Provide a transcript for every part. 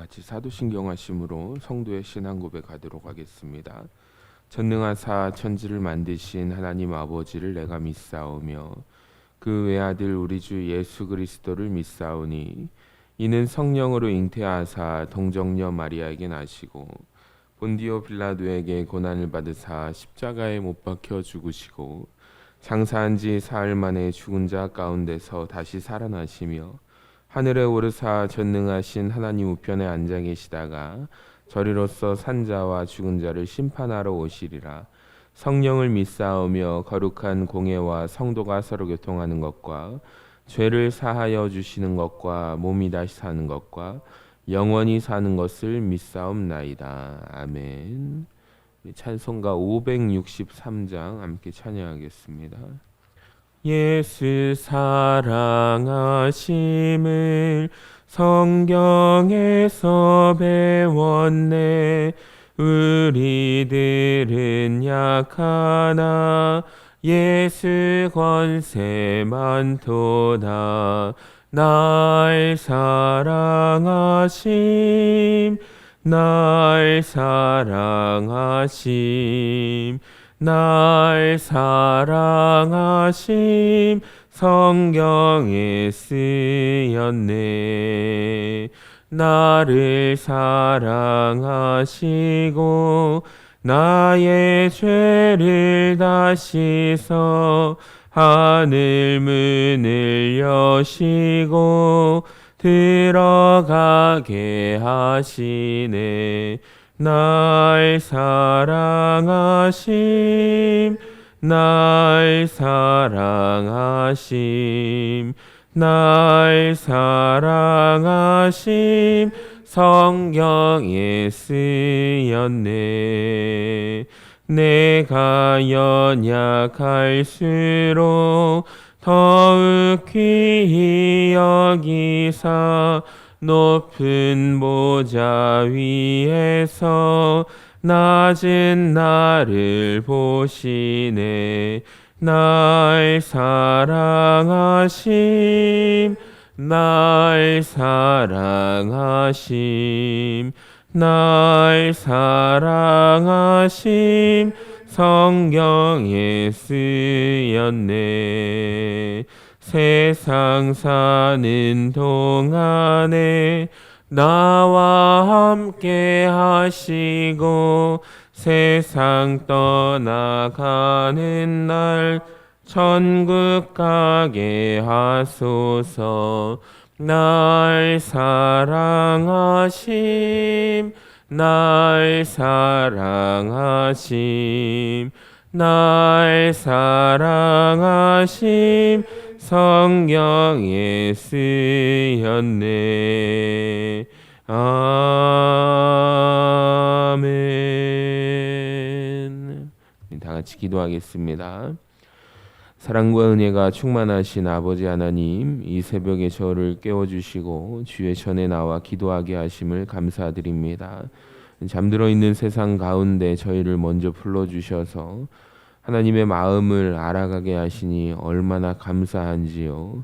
같이 사도신경하심으로 성도의 신앙 고백하도록 하겠습니다. 전능하사 천지를 만드신 하나님 아버지를 내가 믿사오며 그 외아들 우리 주 예수 그리스도를 믿사오니 이는 성령으로 잉태하사 동정녀 마리아에게 나시고 본디오 빌라도에게 고난을 받으사 십자가에 못 박혀 죽으시고 장사한 지 사흘 만에 죽은 자 가운데서 다시 살아나시며 하늘에 오르사 전능하신 하나님 우편에 앉아 계시다가 저리로서 산자와 죽은 자를 심판하러 오시리라. 성령을 믿사오며 거룩한 공예와 성도가 서로 교통하는 것과 죄를 사하여 주시는 것과 몸이 다시 사는 것과 영원히 사는 것을 믿사옵나이다. 아멘. 찬송가 563장 함께 찬양하겠습니다. 예수 사랑하심을 성경에서 배웠네. 우리들은 약하나 예수 권세 많도다. 날 사랑하심 날 사랑하심 날 사랑하심 성경에 쓰였네. 나를 사랑하시고 나의 죄를 다시서 하늘 문을 여시고 들어가게 하시네. 날 사랑하심 날 사랑하심 날 사랑하심 성경에 쓰였네. 내가 연약할수록 더욱 귀히 여기사 높은 보좌 위에서 낮은 나를 보시네. 날 사랑하심 날 사랑하심 날 사랑하심 성경에 쓰였네. 세상 사는 동안에 나와 함께 하시고 세상 떠나가는 날 천국 가게 하소서. 날 사랑하심 날 사랑하심 날 사랑하심 성경에 쓰였네. 아멘. 다 같이 기도하겠습니다. 사랑과 은혜가 충만하신 아버지 하나님, 이 새벽에 저를 깨워주시고 주의 전에 나와 기도하게 하심을 감사드립니다. 잠들어 있는 세상 가운데 저희를 먼저 불러주셔서 하나님의 마음을 알아가게 하시니 얼마나 감사한지요.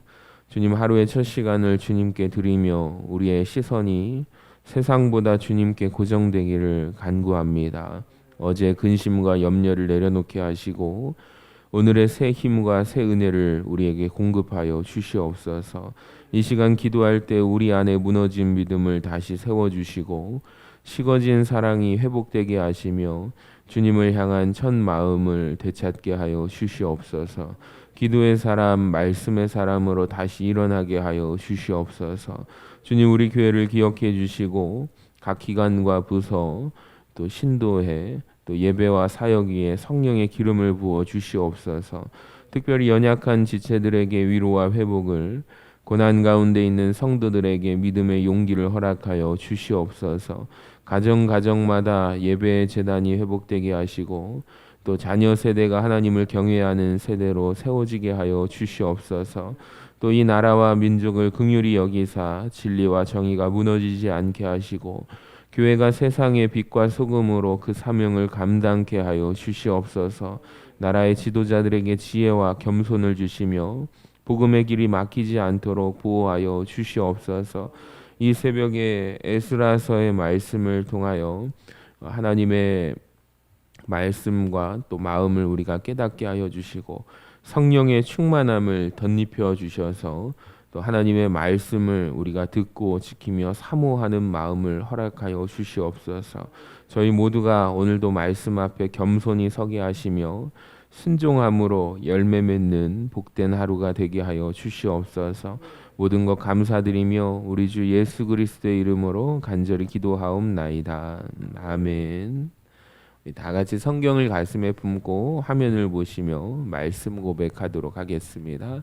주님, 하루의 첫 시간을 주님께 드리며 우리의 시선이 세상보다 주님께 고정되기를 간구합니다. 어제 근심과 염려를 내려놓게 하시고 오늘의 새 힘과 새 은혜를 우리에게 공급하여 주시옵소서. 이 시간 기도할 때 우리 안에 무너진 믿음을 다시 세워주시고 식어진 사랑이 회복되게 하시며 주님을 향한 첫 마음을 되찾게 하여 주시옵소서. 기도의 사람, 말씀의 사람으로 다시 일어나게 하여 주시옵소서. 주님, 우리 교회를 기억해 주시고 각 기관과 부서 또 신도회 또 예배와 사역 위에 성령의 기름을 부어 주시옵소서. 특별히 연약한 지체들에게 위로와 회복을, 고난 가운데 있는 성도들에게 믿음의 용기를 허락하여 주시옵소서. 가정마다 예배의 제단이 회복되게 하시고 또 자녀 세대가 하나님을 경외하는 세대로 세워지게 하여 주시옵소서. 또 이 나라와 민족을 긍휼히 여기사 진리와 정의가 무너지지 않게 하시고 교회가 세상의 빛과 소금으로 그 사명을 감당케 하여 주시옵소서. 나라의 지도자들에게 지혜와 겸손을 주시며 복음의 길이 막히지 않도록 보호하여 주시옵소서. 이 새벽에 에스라서의 말씀을 통하여 하나님의 말씀과 또 마음을 우리가 깨닫게 하여 주시고 성령의 충만함을 덧입혀 주셔서 또 하나님의 말씀을 우리가 듣고 지키며 사모하는 마음을 허락하여 주시옵소서. 저희 모두가 오늘도 말씀 앞에 겸손히 서게 하시며 순종함으로 열매 맺는 복된 하루가 되게 하여 주시옵소서. 모든 것 감사드리며 우리 주 예수 그리스도의 이름으로 간절히 기도하옵나이다. 아멘. 다 같이 성경을 가슴에 품고 화면을 보시며 말씀 고백하도록 하겠습니다.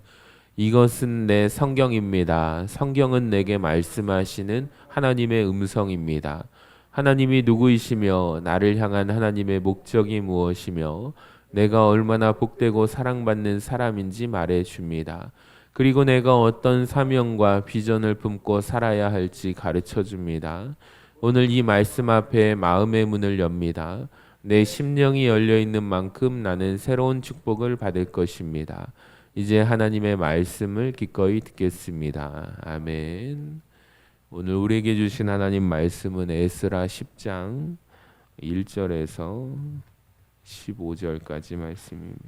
이것은 내 성경입니다. 성경은 내게 말씀하시는 하나님의 음성입니다. 하나님이 누구이시며 나를 향한 하나님의 목적이 무엇이며 내가 얼마나 복되고 사랑받는 사람인지 말해 줍니다. 그리고 내가 어떤 사명과 비전을 품고 살아야 할지 가르쳐 줍니다. 오늘 이 말씀 앞에 마음의 문을 엽니다. 내 심령이 열려 있는 만큼 나는 새로운 축복을 받을 것입니다. 이제 하나님의 말씀을 기꺼이 듣겠습니다. 아멘. 오늘 우리에게 주신 하나님 말씀은 에스라 10장 1절에서 15절까지 말씀입니다.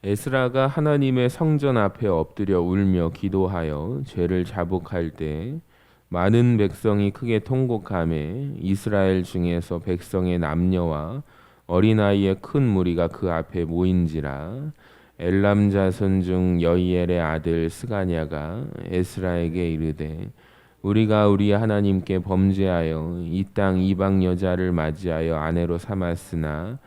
에스라가 하나님의 성전 앞에 엎드려 울며 기도하여 죄를 자복할 때 많은 백성이 크게 통곡하매 이스라엘 중에서 백성의 남녀와 어린아이의 큰 무리가 그 앞에 모인지라. 엘람 자손 중 여이엘의 아들 스가냐가 에스라에게 이르되 우리가 우리 하나님께 범죄하여 이 땅 이방 여자를 맞이하여 아내로 삼았으나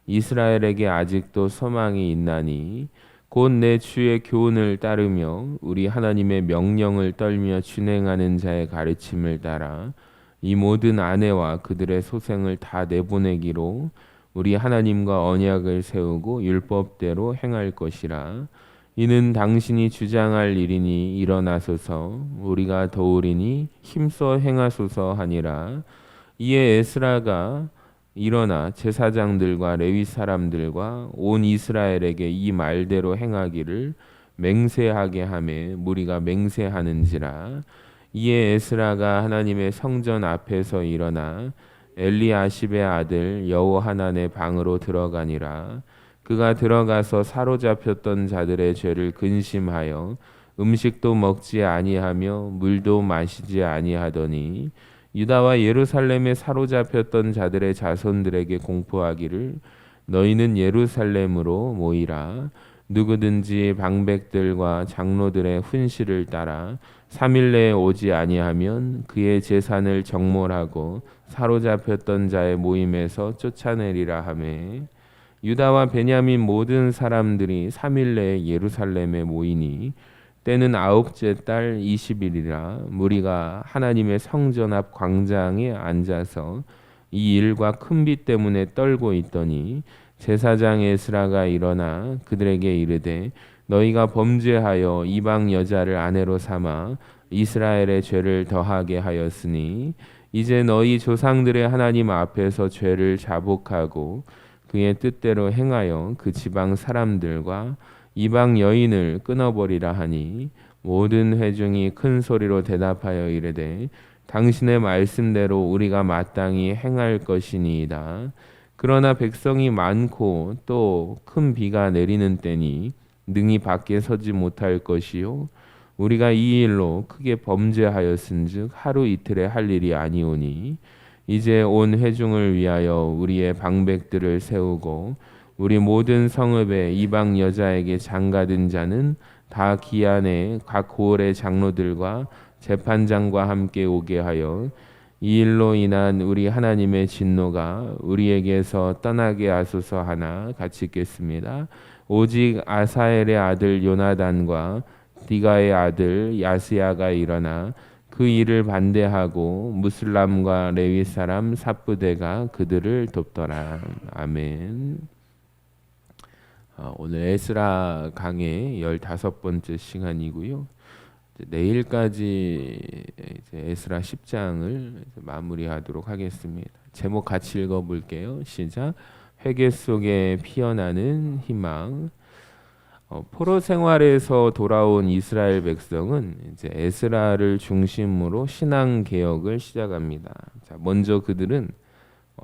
이스라엘에게 아직도 소망이 있나니 곧 내 주의 교훈을 따르며 우리 하나님의 명령을 떨며 준행하는 자의 가르침을 따라 이 모든 아내와 그들의 소생을 다 내보내기로 우리 하나님과 언약을 세우고 율법대로 행할 것이라. 이는 당신이 주장할 일이니 일어나소서 우리가 도우리니 힘써 행하소서 하니라. 이에 에스라가 일어나 제사장들과 레위 사람들과 온 이스라엘에게 이 말대로 행하기를 맹세하게 하매 무리가 맹세하는지라. 이에 에스라가 하나님의 성전 앞에서 일어나 엘리아십의 아들 여호하난의 방으로 들어가니라. 그가 들어가서 사로잡혔던 자들의 죄를 근심하여 음식도 먹지 아니하며 물도 마시지 아니하더니 유다와 예루살렘에 사로잡혔던 자들의 자손들에게 공포하기를 너희는 예루살렘으로 모이라. 누구든지 방백들과 장로들의 훈시를 따라 3일 내에 오지 아니하면 그의 재산을 정몰하고 사로잡혔던 자의 모임에서 쫓아내리라 하매 유다와 베냐민 모든 사람들이 3일 내에 예루살렘에 모이니 때는 9째 달 20일이라. 무리가 하나님의 성전 앞 광장에 앉아서 이 일과 큰 비 때문에 떨고 있더니 제사장 에스라가 일어나 그들에게 이르되 너희가 범죄하여 이방 여자를 아내로 삼아 이스라엘의 죄를 더하게 하였으니 이제 너희 조상들의 하나님 앞에서 죄를 자복하고 그의 뜻대로 행하여 그 지방 사람들과 이방 여인을 끊어버리라 하니 모든 회중이 큰 소리로 대답하여 이르되 당신의 말씀대로 우리가 마땅히 행할 것이니이다. 그러나 백성이 많고 또 큰 비가 내리는 때니 능히 밖에 서지 못할 것이요 우리가 이 일로 크게 범죄하였은즉 하루 이틀에 할 일이 아니오니 이제 온 회중을 위하여 우리의 방백들을 세우고 우리 모든 성읍에 이방 여자에게 장가든 자는 다 기한에 각 고을의 장로들과 재판장과 함께 오게 하여 이 일로 인한 우리 하나님의 진노가 우리에게서 떠나게 하소서 하나 같이 읽겠습니다. 오직 아사엘의 아들 요나단과 디가의 아들 야스야가 일어나 그 일을 반대하고 무슬람과 레위 사람 삽부대가 그들을 돕더라. 아멘. 오늘 에스라 강의 15번째 시간이고요. 내일까지 이제 에스라 10장을 마무리하도록 하겠습니다. 제목 같이 읽어볼게요. 시작. 회개 속에 피어나는 희망. 포로 생활에서 돌아온 이스라엘 백성은 이제 에스라를 중심으로 신앙 개혁을 시작합니다. 자, 먼저 그들은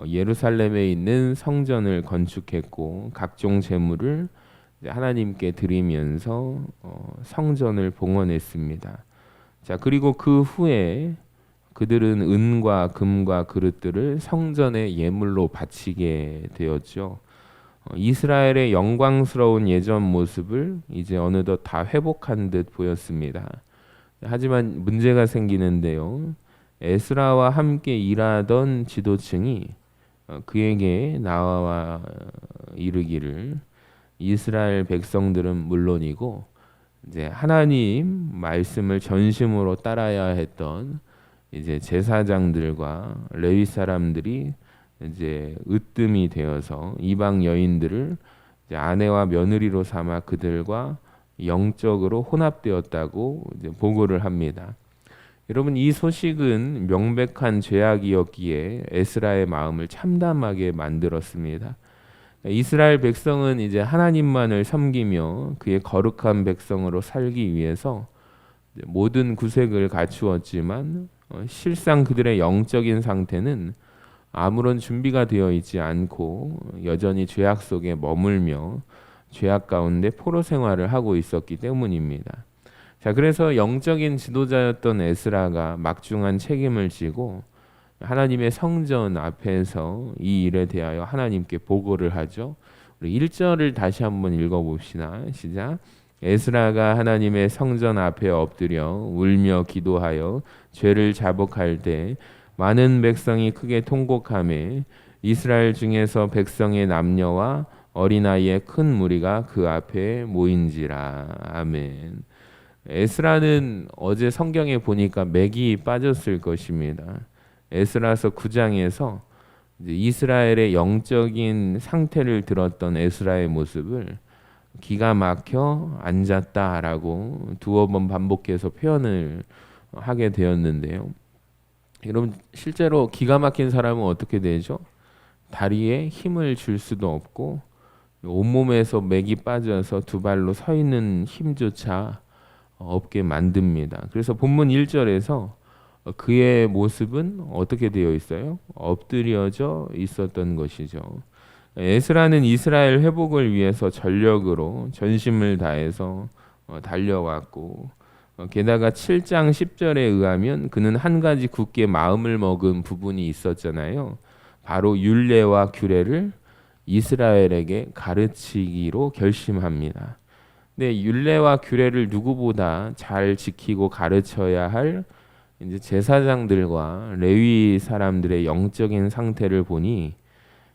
예루살렘에 있는 성전을 건축했고 각종 제물을 이제 하나님께 드리면서 성전을 봉헌했습니다. 자, 그리고 그 후에 그들은 은과 금과 그릇들을 성전의 예물로 바치게 되었죠. 이스라엘의 영광스러운 예전 모습을 이제 어느덧 다 회복한 듯 보였습니다. 하지만 문제가 생기는데요. 에스라와 함께 일하던 지도층이 그에게 나와 이르기를 이스라엘 백성들은 물론이고 이제 하나님 말씀을 전심으로 따라야 했던 이제 제사장들과 레위 사람들이 이제 으뜸이 되어서 이방 여인들을 이제 아내와 며느리로 삼아 그들과 영적으로 혼합되었다고 이제 보고를 합니다. 여러분, 이 소식은 명백한 죄악이었기에 에스라의 마음을 참담하게 만들었습니다. 이스라엘 백성은 이제 하나님만을 섬기며 그의 거룩한 백성으로 살기 위해서 모든 구색을 갖추었지만 실상 그들의 영적인 상태는 아무런 준비가 되어 있지 않고 여전히 죄악 속에 머물며 죄악 가운데 포로 생활을 하고 있었기 때문입니다. 자, 그래서 영적인 지도자였던 에스라가 막중한 책임을 지고 하나님의 성전 앞에서 이 일에 대하여 하나님께 보고를 하죠. 우리 1절을 다시 한번 읽어봅시다. 시작. 에스라가 하나님의 성전 앞에 엎드려 울며 기도하여 죄를 자복할 때 많은 백성이 크게 통곡하며 이스라엘 중에서 백성의 남녀와 어린아이의 큰 무리가 그 앞에 모인지라. 아멘. 에스라는 어제 성경에 보니까 맥이 빠졌을 것입니다. 에스라서 9장에서 이스라엘의 영적인 상태를 들었던 에스라의 모습을 기가 막혀 앉았다라고 두어 번 반복해서 표현을 하게 되었는데요. 여러분, 실제로 기가 막힌 사람은 어떻게 되죠? 다리에 힘을 줄 수도 없고 온몸에서 맥이 빠져서 두 발로 서 있는 힘조차 없게 만듭니다. 그래서 본문 1절에서 그의 모습은 어떻게 되어 있어요? 엎드려져 있었던 것이죠. 에스라는 이스라엘 회복을 위해서 전력으로 전심을 다해서 달려왔고 게다가 7장 10절에 의하면 그는 한 가지 굳게 마음을 먹은 부분이 있었잖아요. 바로 율례와 규례를 이스라엘에게 가르치기로 결심합니다. 근데 율례와 규례를 누구보다 잘 지키고 가르쳐야 할 이제 제사장들과 레위 사람들의 영적인 상태를 보니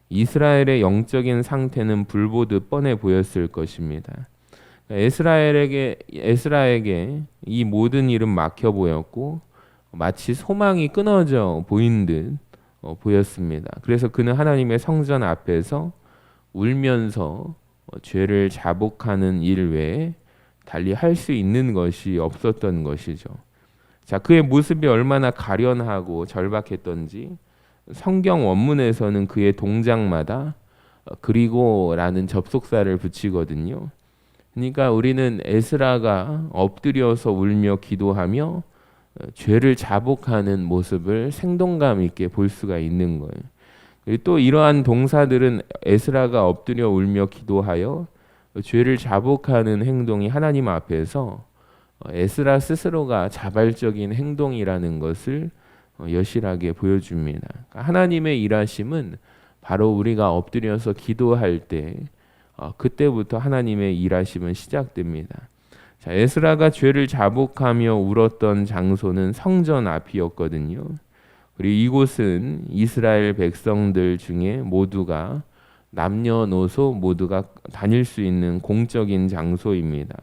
이스라엘의 영적인 상태는 불보듯 뻔해 보였을 것입니다. 에스라에게 이 모든 일은 막혀 보였고 마치 소망이 끊어져 보인 듯 보였습니다. 그래서 그는 하나님의 성전 앞에서 울면서 죄를 자복하는 일 외에 달리 할 수 있는 것이 없었던 것이죠. 자, 그의 모습이 얼마나 가련하고 절박했던지 성경 원문에서는 그의 동작마다 그리고라는 접속사를 붙이거든요. 그러니까 우리는 에스라가 엎드려서 울며 기도하며 죄를 자복하는 모습을 생동감 있게 볼 수가 있는 거예요. 그리고 또 이러한 동사들은 에스라가 엎드려 울며 기도하여 죄를 자복하는 행동이 하나님 앞에서 에스라 스스로가 자발적인 행동이라는 것을 여실하게 보여줍니다. 하나님의 일하심은 바로 우리가 엎드려서 기도할 때 그때부터 하나님의 일하심은 시작됩니다. 자, 에스라가 죄를 자복하며 울었던 장소는 성전 앞이었거든요. 그리고 이곳은 이스라엘 백성들 중에 모두가 남녀노소 모두가 다닐 수 있는 공적인 장소입니다.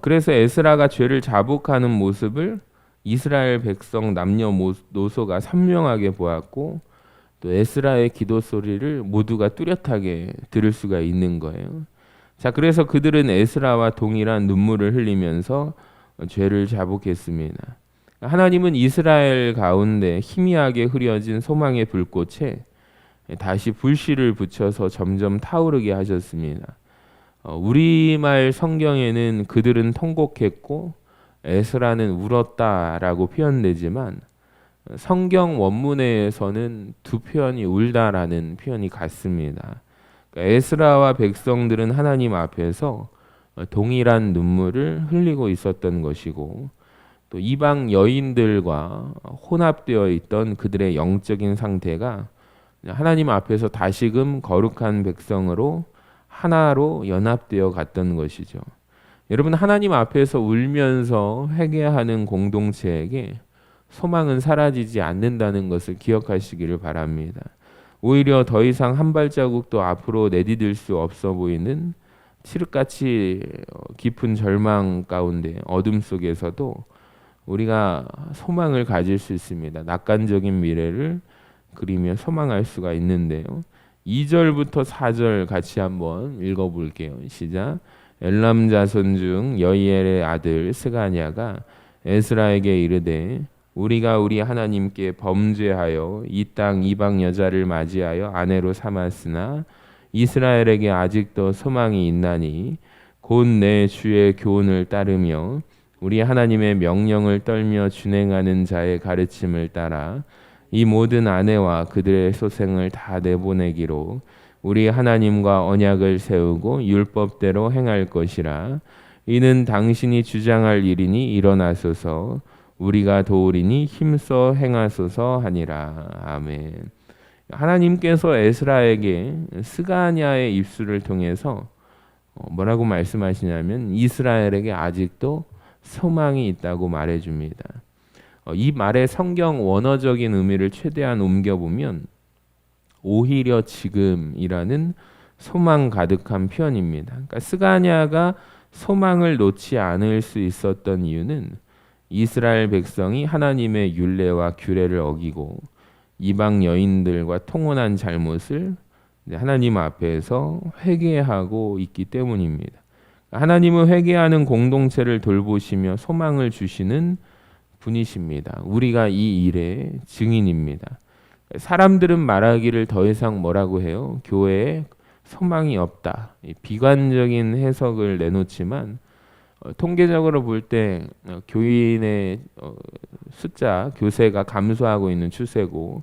그래서 에스라가 죄를 자복하는 모습을 이스라엘 백성 남녀노소가 선명하게 보았고 또 에스라의 기도 소리를 모두가 뚜렷하게 들을 수가 있는 거예요. 자, 그래서 그들은 에스라와 동일한 눈물을 흘리면서 죄를 자복했습니다. 하나님은 이스라엘 가운데 희미하게 흐려진 소망의 불꽃에 다시 불씨를 붙여서 점점 타오르게 하셨습니다. 우리말 성경에는 그들은 통곡했고 에스라는 울었다라고 표현되지만 성경 원문에서는 두 표현이 울다라는 표현이 같습니다. 그러니까 에스라와 백성들은 하나님 앞에서 동일한 눈물을 흘리고 있었던 것이고 또 이방 여인들과 혼합되어 있던 그들의 영적인 상태가 하나님 앞에서 다시금 거룩한 백성으로 하나로 연합되어 갔던 것이죠. 여러분, 하나님 앞에서 울면서 회개하는 공동체에게 소망은 사라지지 않는다는 것을 기억하시기를 바랍니다. 오히려 더 이상 한 발자국도 앞으로 내디딜 수 없어 보이는 칠흑같이 깊은 절망 가운데 어둠 속에서도 우리가 소망을 가질 수 있습니다. 낙관적인 미래를 그리며 소망할 수가 있는데요. 2절부터 4절 같이 한번 읽어볼게요. 시작. 엘람 자손 중 여이엘의 아들 스가냐가 에스라에게 이르되 우리가 우리 하나님께 범죄하여 이 땅 이방 여자를 맞이하여 아내로 삼았으나 이스라엘에게 아직도 소망이 있나니 곧 내 주의 교훈을 따르며 우리 하나님의 명령을 떨며 준행하는 자의 가르침을 따라 이 모든 아내와 그들의 소생을 다 내보내기로 우리 하나님과 언약을 세우고 율법대로 행할 것이라. 이는 당신이 주장할 일이니 일어나소서 우리가 도우리니 힘써 행하소서 하니라. 아멘. 하나님께서 에스라에게 스가냐의 입술을 통해서 뭐라고 말씀하시냐면 이스라엘에게 아직도 소망이 있다고 말해줍니다. 이 말의 성경 원어적인 의미를 최대한 옮겨보면 오히려 지금이라는 소망 가득한 표현입니다. 그러니까 스가냐가 소망을 놓지 않을 수 있었던 이유는 이스라엘 백성이 하나님의 율례와 규례를 어기고 이방 여인들과 통혼한 잘못을 하나님 앞에서 회개하고 있기 때문입니다. 하나님은 회개하는 공동체를 돌보시며 소망을 주시는 분이십니다. 우리가 이 일의 증인입니다. 사람들은 말하기를 더 이상 뭐라고 해요? 교회에 소망이 없다. 비관적인 해석을 내놓지만 통계적으로 볼 때 교인의 숫자, 교세가 감소하고 있는 추세고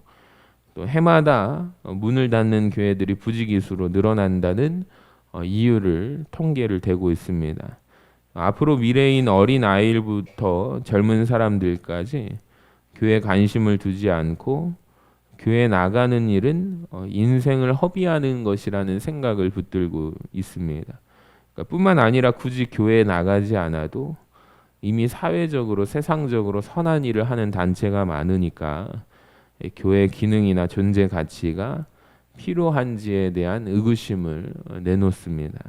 또 해마다 문을 닫는 교회들이 부지기수로 늘어난다는 이유를 통계를 대고 있습니다. 앞으로 미래인 어린 아이부터 젊은 사람들까지 교회에 관심을 두지 않고 교회 나가는 일은 인생을 허비하는 것이라는 생각을 붙들고 있습니다. 그러니까 뿐만 아니라 굳이 교회에 나가지 않아도 이미 사회적으로 세상적으로 선한 일을 하는 단체가 많으니까 교회 기능이나 존재 가치가 필요한지에 대한 의구심을 내놓습니다.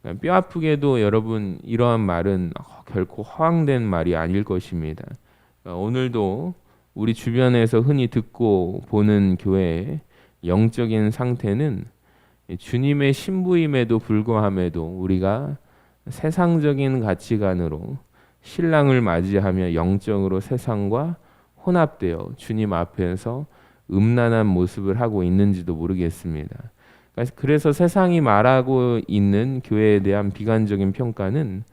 그러니까 뼈 아프게도 여러분 이러한 말은 결코 허황된 말이 아닐 것입니다. 그러니까 오늘도 우리 주변에서 흔히 듣고 보는 교회의 영적인 상태는 주님의 신부임에도 불구함에도 우리가 세상적인 가치관으로 신랑을 맞이하며 영적으로 세상과 혼합되어 주님 앞에서 음란한 모습을 하고 있는지도 모르겠습니다. 그래서 세상이 말하고 있는 교회에 대한 비관적인 평가는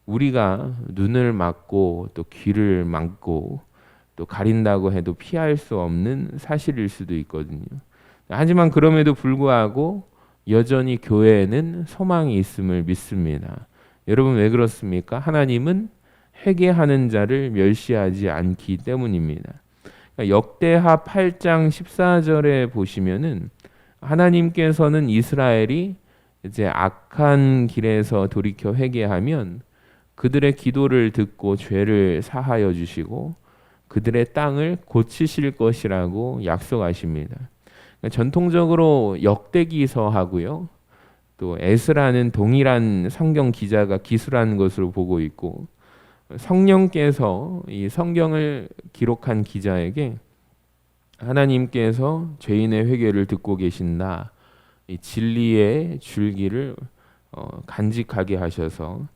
우리가 눈을 막고 또 귀를 막고 또 가린다고 해도 피할 수 없는 사실일 수도 있거든요. 하지만 그럼에도 불구하고 여전히 교회에는 소망이 있음을 믿습니다. 여러분 왜 그렇습니까? 하나님은 회개하는 자를 멸시하지 않기 때문입니다. 역대하 8장 14절에 보시면은 하나님께서는 이스라엘이 이제 악한 길에서 돌이켜 회개하면 그들의 기도를 듣고 죄를 사하여 주시고 그들의 땅을 고치실 것이라고 약속하십니다. 그러니까 전통적으로 역대기서하고요, 또 에스라는 동일한 성경 기자가 기술한 것으로 보고 있고 성령께서 이 성경을 기록한 기자에게 하나님께서 죄인의 회개를 듣고 계신다, 이 진리의 줄기를 간직하게 하셔서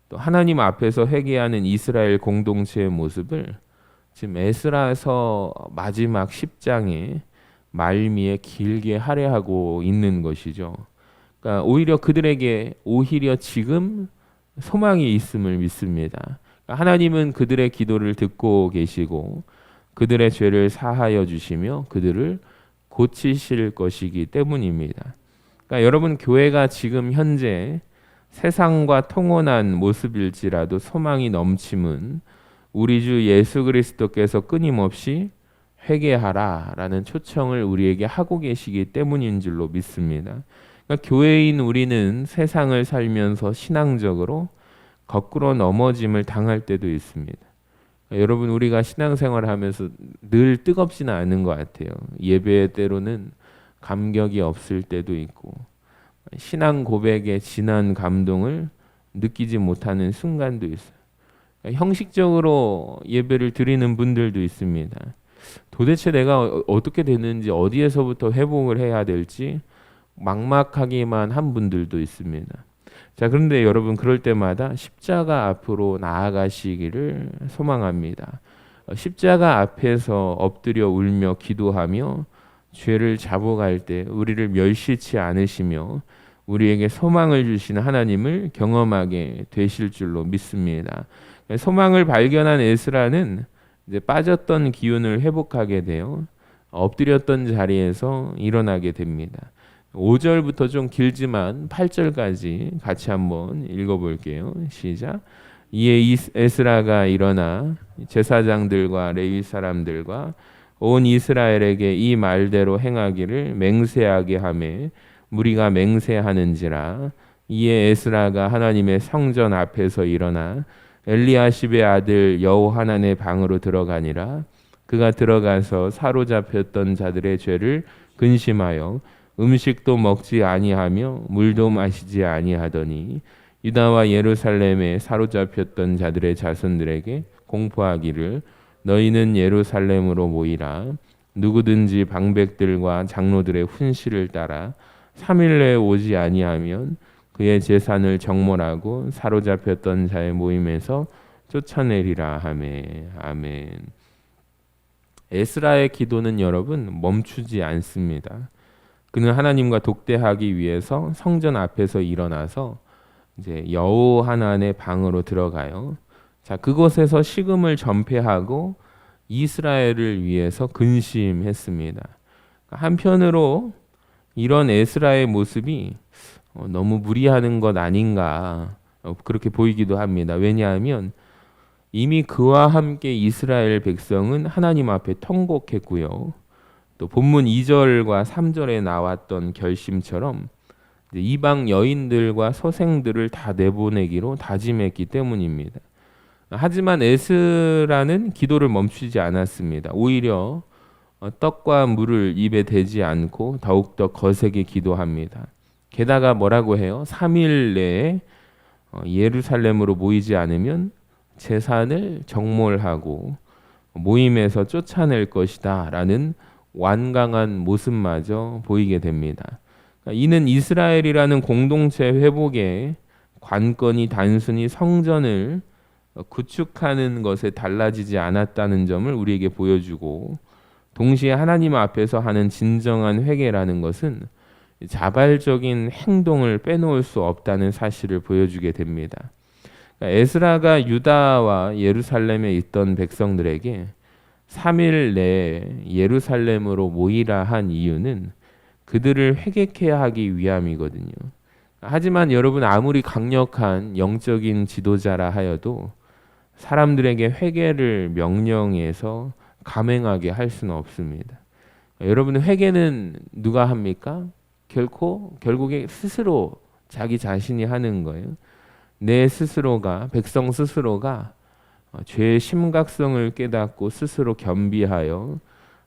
또 하나님 앞에서 회개하는 이스라엘 공동체의 모습을 지금 에스라서 마지막 10장에 말미에 길게 할애하고 있는 것이죠. 그러니까 오히려 그들에게 오히려 지금 소망이 있음을 믿습니다. 그러니까 하나님은 그들의 기도를 듣고 계시고 그들의 죄를 사하여 주시며 그들을 고치실 것이기 때문입니다. 그러니까 여러분 교회가 지금 현재 세상과 통혼한 모습일지라도 소망이 넘침은 우리 주 예수 그리스도께서 끊임없이 회개하라라는 초청을 우리에게 하고 계시기 때문인 줄로 믿습니다. 그러니까 교회인 우리는 세상을 살면서 신앙적으로 거꾸로 넘어짐을 당할 때도 있습니다. 그러니까 여러분 우리가 신앙생활을 하면서 늘 뜨겁지는 않은 것 같아요. 예배 때로는 감격이 없을 때도 있고 신앙 고백의 진한 감동을 느끼지 못하는 순간도 있어요. 그러니까 형식적으로 예배를 드리는 분들도 있습니다. 도대체 내가 어떻게 되는지 어디에서부터 회복을 해야 될지 막막하기만 한 분들도 있습니다. 자, 그런데 여러분 그럴 때마다 십자가 앞으로 나아가시기를 소망합니다. 십자가 앞에서 엎드려 울며 기도하며 죄를 잡아갈 때 우리를 멸시치 않으시며 우리에게 소망을 주시는 하나님을 경험하게 되실 줄로 믿습니다. 소망을 발견한 에스라는 이제 빠졌던 기운을 회복하게 되어 엎드렸던 자리에서 일어나게 됩니다. 5절부터 좀 길지만 8절까지 같이 한번 읽어볼게요. 시작. 이에 에스라가 일어나 제사장들과 레위 사람들과 온 이스라엘에게 이 말대로 행하기를 맹세하게 하매 무리가 맹세하는지라. 이에 에스라가 하나님의 성전 앞에서 일어나 엘리야십의 아들 여호하난의 방으로 들어가니라. 그가 들어가서 사로잡혔던 자들의 죄를 근심하여 음식도 먹지 아니하며 물도 마시지 아니하더니 유다와 예루살렘에 사로잡혔던 자들의 자손들에게 공포하기를 너희는 예루살렘으로 모이라. 누구든지 방백들과 장로들의 훈시를 따라 3일 내에 오지 아니하면 그의 재산을 정몰하고 사로잡혔던 자의 모임에서 쫓아내리라 하매. 아멘. 에스라의 기도는 여러분 멈추지 않습니다. 그는 하나님과 독대하기 위해서 성전 앞에서 일어나서 이제 여호하난의 방으로 들어가요. 자, 그곳에서 식음을 전폐하고 이스라엘을 위해서 근심했습니다. 한편으로 이런 에스라의 모습이 너무 무리하는 것 아닌가 그렇게 보이기도 합니다. 왜냐하면 이미 그와 함께 이스라엘 백성은 하나님 앞에 통곡했고요. 또 본문 2절과 3절에 나왔던 결심처럼 이방 여인들과 소생들을 다 내보내기로 다짐했기 때문입니다. 하지만 에스라는 기도를 멈추지 않았습니다. 오히려 떡과 물을 입에 대지 않고 더욱더 거세게 기도합니다. 게다가 뭐라고 해요? 3일 내에 예루살렘으로 모이지 않으면 재산을 정몰하고 모임에서 쫓아낼 것이다 라는 완강한 모습마저 보이게 됩니다. 이는 이스라엘이라는 공동체 회복의 관건이 단순히 성전을 구축하는 것에 달라지지 않았다는 점을 우리에게 보여주고 동시에 하나님 앞에서 하는 진정한 회개라는 것은 자발적인 행동을 빼놓을 수 없다는 사실을 보여주게 됩니다. 에스라가 유다와 예루살렘에 있던 백성들에게 3일 내에 예루살렘으로 모이라 한 이유는 그들을 회개케 하기 위함이거든요. 하지만 여러분 아무리 강력한 영적인 지도자라 하여도 사람들에게 회개를 명령해서 감행하게 할 수는 없습니다. 여러분 회개는 누가 합니까? 결국에 스스로 자기 자신이 하는 거예요. 내 스스로가 백성 스스로가 죄의 심각성을 깨닫고 스스로 겸비하여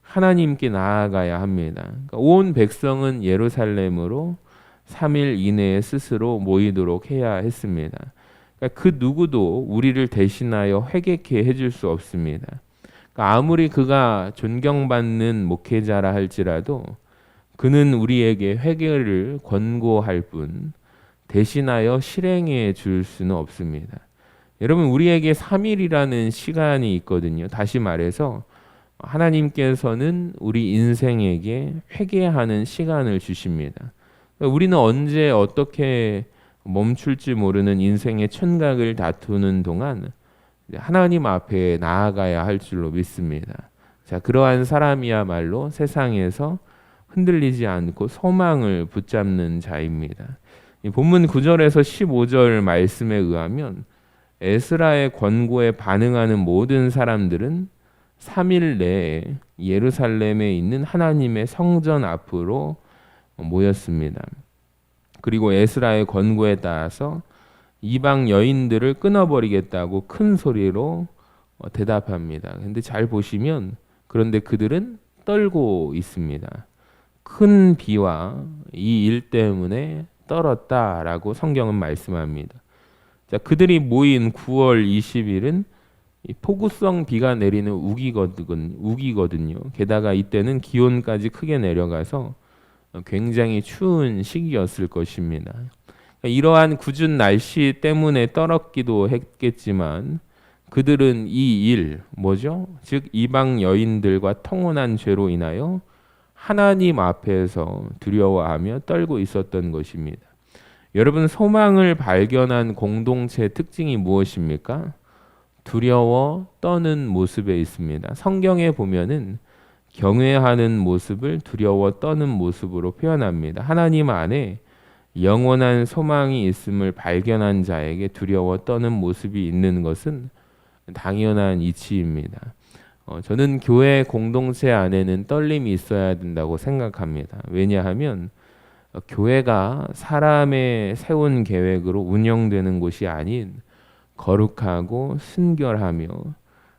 하나님께 나아가야 합니다. 그러니까 온 백성은 예루살렘으로 3일 이내에 스스로 모이도록 해야 했습니다. 그러니까 그 누구도 우리를 대신하여 회개케 해줄 수 없습니다. 그러니까 아무리 그가 존경받는 목회자라 할지라도 그는 우리에게 회개를 권고할 뿐 대신하여 실행해 줄 수는 없습니다. 여러분 우리에게 3일이라는 시간이 있거든요. 다시 말해서 하나님께서는 우리 인생에게 회개하는 시간을 주십니다. 우리는 언제 어떻게 멈출지 모르는 인생의 천각을 다투는 동안 하나님 앞에 나아가야 할 줄로 믿습니다. 자, 그러한 사람이야말로 세상에서 흔들리지 않고 소망을 붙잡는 자입니다. 이 본문 9절에서 15절 말씀에 의하면 에스라의 권고에 반응하는 모든 사람들은 3일 내에 예루살렘에 있는 하나님의 성전 앞으로 모였습니다. 그리고 에스라의 권고에 따라서 이방 여인들을 끊어버리겠다고 큰 소리로 대답합니다. 근데 잘 보시면 그런데 그들은 떨고 있습니다. 큰 비와 이 일 때문에 떨었다라고 성경은 말씀합니다. 자, 그들이 모인 9월 20일은 폭우성 비가 내리는 우기거든요. 게다가 이때는 기온까지 크게 내려가서 굉장히 추운 시기였을 것입니다. 이러한 궂은 날씨 때문에 떨었기도 했겠지만 그들은 이 일, 뭐죠? 즉 이방 여인들과 통혼한 죄로 인하여 하나님 앞에서 두려워하며 떨고 있었던 것입니다. 여러분, 소망을 발견한 공동체의 특징이 무엇입니까? 두려워 떠는 모습에 있습니다. 성경에 보면은 경외하는 모습을 두려워 떠는 모습으로 표현합니다. 하나님 안에 영원한 소망이 있음을 발견한 자에게 두려워 떠는 모습이 있는 것은 당연한 이치입니다. 저는 교회 공동체 안에는 떨림이 있어야 된다고 생각합니다. 왜냐하면 교회가 사람의 세운 계획으로 운영되는 곳이 아닌 거룩하고 순결하며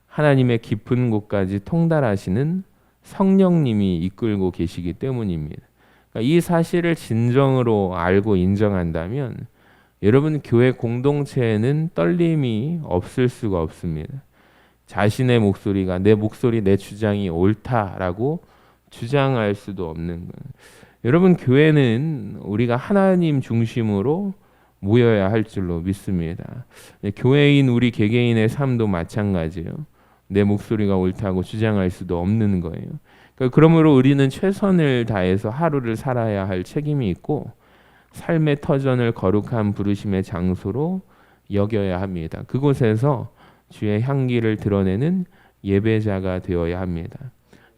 하나님의 깊은 곳까지 통달하시는 성령님이 이끌고 계시기 때문입니다. 그러니까 이 사실을 진정으로 알고 인정한다면 여러분, 교회 공동체에는 떨림이 없을 수가 없습니다. 자신의 목소리가 내 목소리, 내 주장이 옳다라고 주장할 수도 없는 거예요. 여러분, 교회는 우리가 하나님 중심으로 모여야 할 줄로 믿습니다. 교회인 우리 개개인의 삶도 마찬가지예요. 내 목소리가 옳다고 주장할 수도 없는 거예요. 그러므로 우리는 최선을 다해서 하루를 살아야 할 책임이 있고 삶의 터전을 거룩한 부르심의 장소로 여겨야 합니다. 그곳에서 주의 향기를 드러내는 예배자가 되어야 합니다.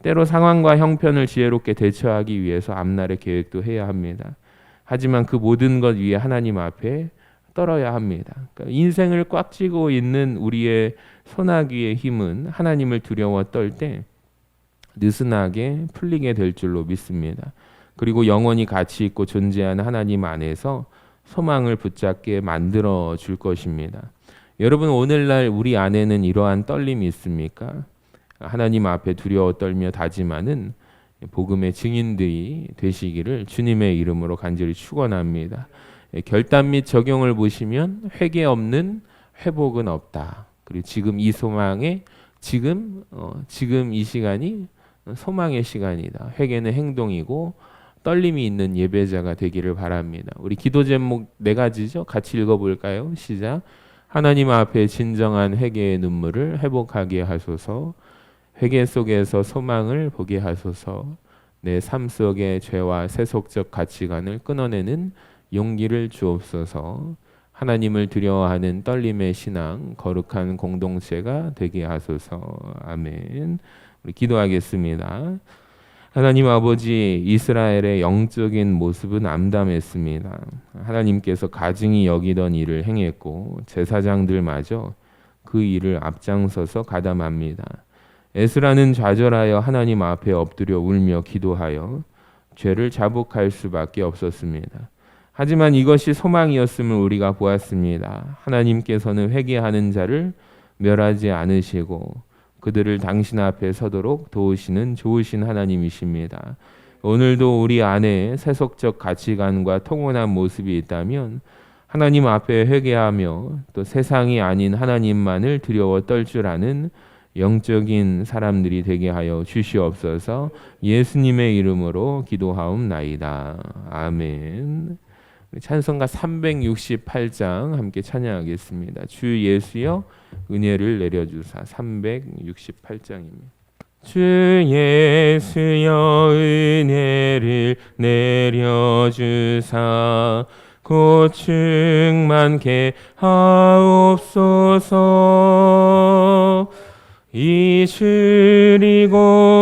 때로 상황과 형편을 지혜롭게 대처하기 위해서 앞날의 계획도 해야 합니다. 하지만 그 모든 것 위에 하나님 앞에 떨어야 합니다. 그러니까 인생을 꽉 쥐고 있는 우리의 소나기의 힘은 하나님을 두려워 떨 때 느슨하게 풀리게 될 줄로 믿습니다. 그리고 영원히 가치 있고 존재하는 하나님 안에서 소망을 붙잡게 만들어 줄 것입니다. 여러분, 오늘날 우리 안에는 이러한 떨림이 있습니까? 하나님 앞에 두려워 떨며 다짐하는 복음의 증인들이 되시기를 주님의 이름으로 간절히 축원합니다. 결단 및 적용을 보시면 회개 없는 회복은 없다. 그리고 지금 이 소망에 지금 이 시간이 소망의 시간이다. 회개는 행동이고 떨림이 있는 예배자가 되기를 바랍니다. 우리 기도 제목 4가지죠. 같이 읽어볼까요? 시작. 하나님 앞에 진정한 회개의 눈물을 회복하게 하소서. 회개 속에서 소망을 보게 하소서. 내 삶 속의 죄와 세속적 가치관을 끊어내는 용기를 주옵소서. 하나님을 두려워하는 떨림의 신앙, 거룩한 공동체가 되게 하소서. 아멘. 우리 기도하겠습니다. 하나님 아버지, 이스라엘의 영적인 모습은 암담했습니다. 하나님께서 가증히 여기던 일을 행했고 제사장들마저 그 일을 앞장서서 가담합니다. 에스라는 좌절하여 하나님 앞에 엎드려 울며 기도하여 죄를 자복할 수밖에 없었습니다. 하지만 이것이 소망이었음을 우리가 보았습니다. 하나님께서는 회개하는 자를 멸하지 않으시고 그들을 당신 앞에 서도록 도우시는 좋으신 하나님이십니다. 오늘도 우리 안에 세속적 가치관과 통혼한 모습이 있다면 하나님 앞에 회개하며 또 세상이 아닌 하나님만을 두려워 떨 줄 아는 영적인 사람들이 되게 하여 주시옵소서. 예수님의 이름으로 기도하옵나이다. 아멘. 찬송가 368장 함께 찬양하겠습니다. 주 예수여 은혜를 내려주사. 368장입니다. 주 예수여 은혜를 내려주사 곧 충만케 하옵소서. 이주리고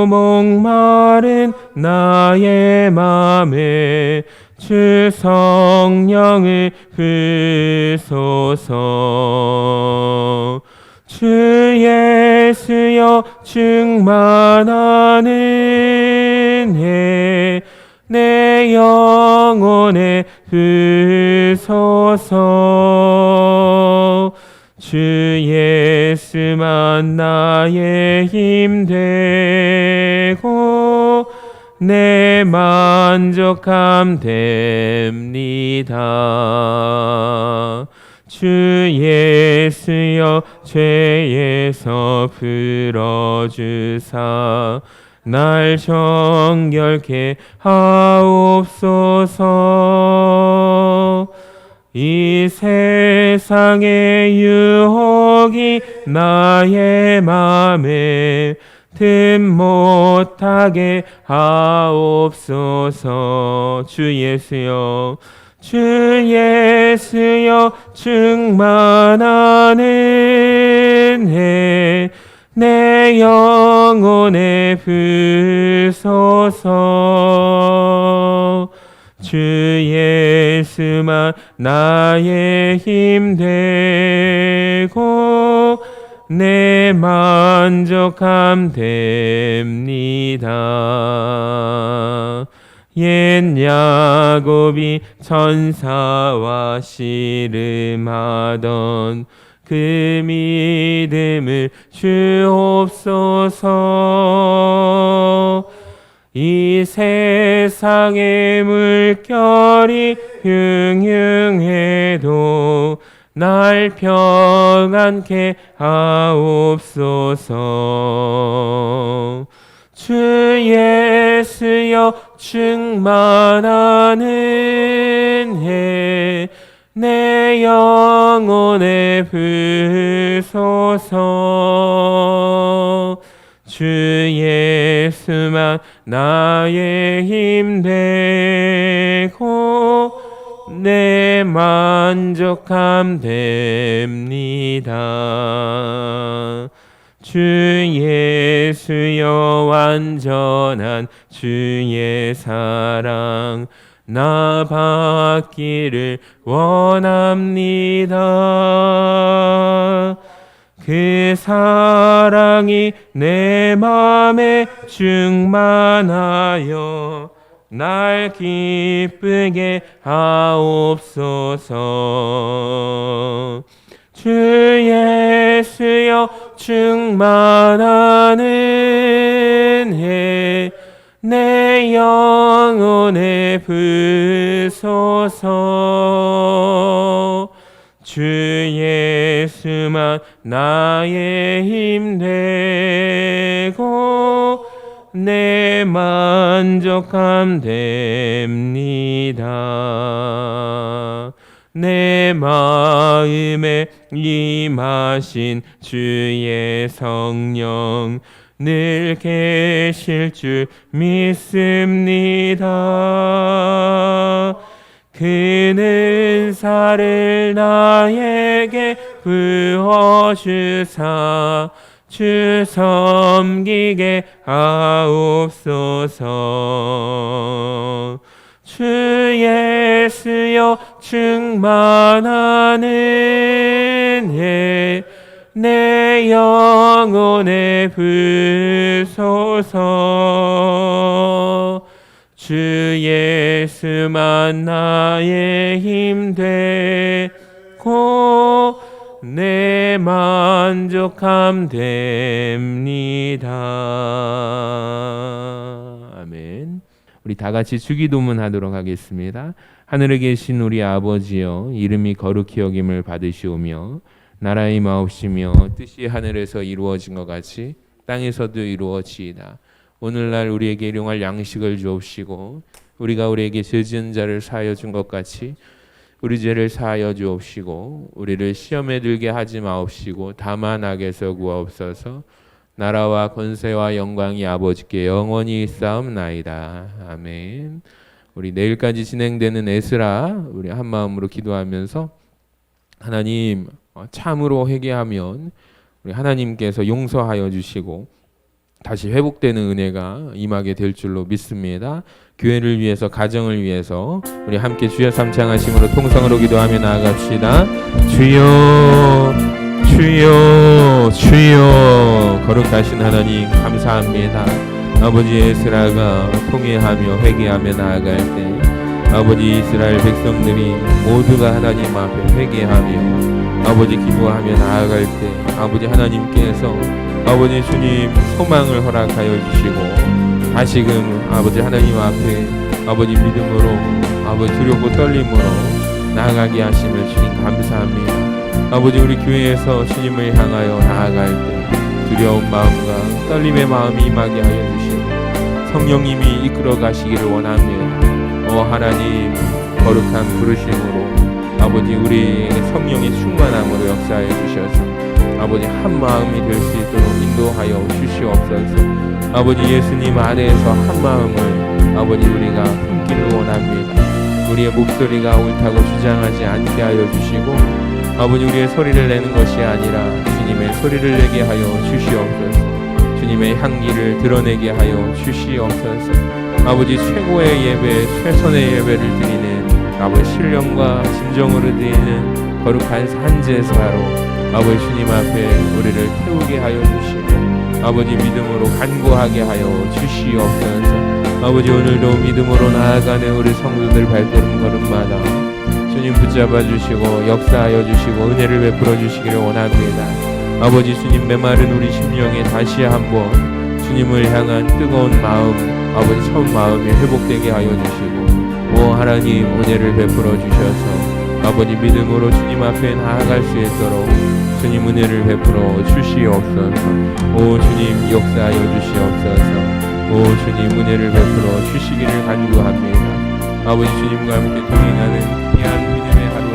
목마른 나의 맘에 주 성령을 부소서. 주 예수여 충만한 은혜 내 영혼에 부소서. 주 예수만 나의 힘 되고 내 만족함 됩니다. 주 예수여 죄에서 풀어주사 날 정결케 하옵소서. 이 세상의 유혹이 나의 맘에 틈 못하게 하옵소서. 주 예수여 주 예수여 충만한 은혜 내 영혼에 부소서. 주 예수만 나의 힘 되고 내 만족함 됩니다. 옛 야곱이 천사와 씨름하던 그 믿음을 주옵소서. 이 세상의 물결이 흉흉해도 날 평안케 하옵소서. 주 예수여 충만한 은혜 내 영혼에 부소서. 주 예수만 나의 힘 되고 내 만족함 됩니다. 주 예수여 완전한 주의 사랑 나 받기를 원합니다. 그 사랑이 내 맘에 충만하여 날 기쁘게 하옵소서. 주 예수여 충만한 은혜 내 영혼에 부소서. 주 예수만 나의 힘 되고 내 만족함 됩니다. 내 마음에 임하신 주의 성령 늘 계실 줄 믿습니다. 그는 은사를 나에게 부어주사 주 섬기게 하옵소서. 주 예수여 충만한 은혜 내 영혼에 부소서. 주 예수만 나의 힘 되고 내 만족함 됩니다. 아멘. 우리 다 같이 주기도문 하도록 하겠습니다. 하늘에 계신 우리 아버지여, 이름이 거룩히 여김을 받으시오며 나라의 마옵시며 뜻이 하늘에서 이루어진 것 같이 땅에서도 이루어지이다. 오늘날 우리에게 일용할 양식을 주옵시고 우리가 우리에게 죄 지은 자를 사하여 준 것 같이 우리 죄를 사하여 주옵시고 우리를 시험에 들게 하지 마옵시고 다만 악에서 구하옵소서. 나라와 권세와 영광이 아버지께 영원히 있사옵나이다. 아멘. 우리 내일까지 진행되는 에스라 우리 한 마음으로 기도하면서 하나님 참으로 회개하면 우리 하나님께서 용서하여 주시고 다시 회복되는 은혜가 임하게 될 줄로 믿습니다. 교회를 위해서 가정을 위해서 우리 함께 주여 삼창하심으로 통성으로 기도하며 나아갑시다. 주여 주여 주여 거룩하신 하나님 감사합니다. 아버지 에스라가 통회하며 회개하며 나아갈 때 아버지 이스라엘 백성들이 모두가 하나님 앞에 회개하며 아버지 기도하며 나아갈 때 아버지 하나님께서 아버지 주님 소망을 허락하여 주시고 다시금 아버지 하나님 앞에 아버지 믿음으로 아버지 두렵고 떨림으로 나아가게 하심을 주님 감사합니다. 아버지 우리 교회에서 주님을 향하여 나아갈 때 두려운 마음과 떨림의 마음이 임하게 하여 주시고 성령님이 이끌어 가시기를 원합니다. 하나님 거룩한 부르심으로 아버지 우리에게 성령의 충만함으로 역사해 주셔서 아버지 한 마음이 될 수 있도록 인도하여 주시옵소서. 아버지 예수님 안에서 한 마음을 아버지 우리가 품기를 원합니다. 우리의 목소리가 옳다고 주장하지 않게 하여 주시고 아버지 우리의 소리를 내는 것이 아니라 주님의 소리를 내게 하여 주시옵소서. 주님의 향기를 드러내게 하여 주시옵소서. 아버지 최고의 예배, 최선의 예배를 드리는 아버지 신령과 진정으로 드리는 거룩한 산제사로 아버지 주님 앞에 우리를 태우게 하여 주시고 아버지 믿음으로 간구하게 하여 주시옵소서. 아버지 오늘도 믿음으로 나아가는 우리 성도들 발걸음 걸음마다 주님 붙잡아 주시고 역사하여 주시고 은혜를 베풀어 주시기를 원합니다. 아버지 주님 메마른 우리 심령에 다시 한번 주님을 향한 뜨거운 마음 아버지 처음 마음이 회복되게 하여 주시고 하나님 은혜를 베풀어 주셔서 아버지 믿음으로 주님 앞에 나아갈 수 있도록 주님 은혜를 베풀어 주시옵소서. 주님 역사하여 주시옵소서. 주님 은혜를 베풀어 주시기를 간구합니다. 아버지 주님과 함께 동행하는 귀한 믿음의 하루